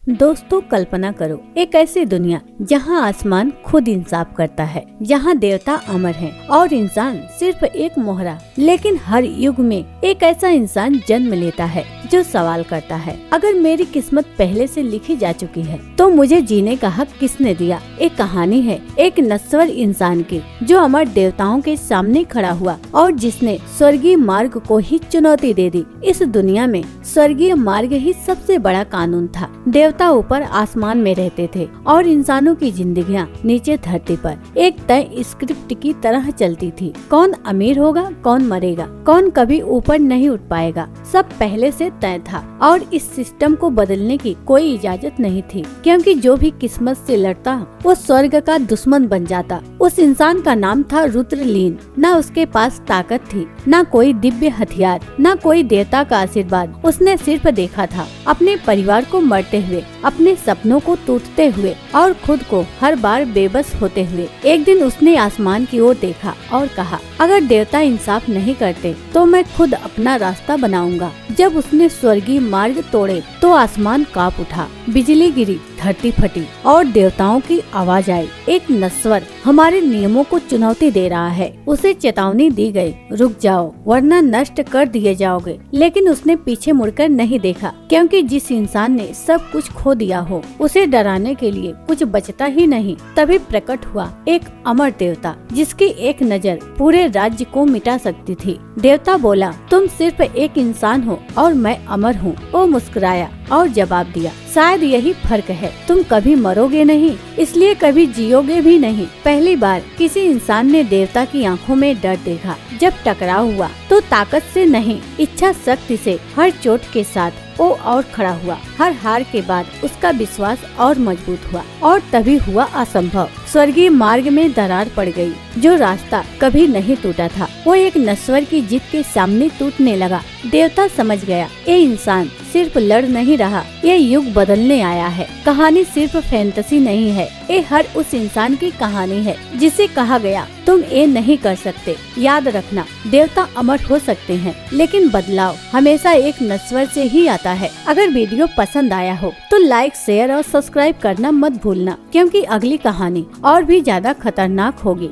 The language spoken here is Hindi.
दोस्तों, कल्पना करो एक ऐसी दुनिया जहां आसमान खुद इंसाफ करता है, जहां देवता अमर हैं और इंसान सिर्फ एक मोहरा। लेकिन हर युग में एक ऐसा इंसान जन्म लेता है जो सवाल करता है, अगर मेरी किस्मत पहले से लिखी जा चुकी है तो मुझे जीने का हक किसने दिया। एक कहानी है एक नश्वर इंसान की जो अमर देवताओं के सामने खड़ा हुआ और जिसने स्वर्गीय मार्ग को ही चुनौती दे दी। इस दुनिया में स्वर्गीय मार्ग ही सबसे बड़ा कानून था। देवता ऊपर आसमान में रहते थे और इंसानों की जिंदगियां नीचे धरती पर एक तय स्क्रिप्ट की तरह चलती थी। कौन अमीर होगा, कौन मरेगा, कौन कभी ऊपर नहीं उठ पाएगा, सब पहले से तय था और इस सिस्टम को बदलने की कोई इजाजत नहीं थी, क्योंकि जो भी किस्मत से लड़ता वो स्वर्ग का दुश्मन बन जाता। उस इंसान का नाम था रुद्रलीन। न उसके पास ताकत थी, न कोई दिव्य हथियार, न कोई देवता का आशीर्वाद। उसने सिर्फ देखा था अपने परिवार को मरते हुए, अपने सपनों को टूटते हुए और खुद को हर बार बेबस होते हुए। एक दिन उसने आसमान की ओर देखा और कहा, अगर देवता इंसाफ नहीं करते तो मैं खुद अपना रास्ता बनाऊंगा। जब उसने स्वर्गीय मार्ग तोड़े तो आसमान कांप उठा, बिजली गिरी, धरती फटी और देवताओं की आवाज आई, एक नश्वर हमारे नियमों को चुनौती दे रहा है। उसे चेतावनी दी गई, रुक जाओ वरना नष्ट कर दिए जाओगे। लेकिन उसने पीछे मुड़कर नहीं देखा, क्योंकि जिस इंसान ने सब कुछ खो दिया हो उसे डराने के लिए कुछ बचता ही नहीं। तभी प्रकट हुआ एक अमर देवता जिसकी एक नजर पूरे राज्य को मिटा सकती थी। देवता बोला, तुम सिर्फ एक इंसान हो और मैं अमर हूँ। वो मुस्कुराया और जवाब दिया, शायद यही फर्क है, तुम कभी मरोगे नहीं, इसलिए कभी जियोगे भी नहीं। पहली बार किसी इंसान ने देवता की आंखों में डर देखा। जब टकराव हुआ तो ताकत से नहीं, इच्छा शक्ति से, हर चोट के साथ वो और खड़ा हुआ। हर हार के बाद उसका विश्वास और मजबूत हुआ और तभी हुआ असंभव। स्वर्गीय मार्ग में दरार पड़ गई। जो रास्ता कभी नहीं टूटा था वो एक नश्वर की जिद के सामने टूटने लगा। देवता समझ गया, ये इंसान सिर्फ लड़ नहीं रहा, ये युग बदलने आया है। कहानी सिर्फ फैंटेसी नहीं है, ये हर उस इंसान की कहानी है जिसे कहा गया, तुम ये नहीं कर सकते। याद रखना, देवता अमर हो सकते हैं लेकिन बदलाव हमेशा एक नश्वर से ही आता है। अगर वीडियो पसंद आया हो तो लाइक, शेयर और सब्सक्राइब करना मत भूलना, क्योंकि अगली कहानी और भी ज्यादा खतरनाक होगी।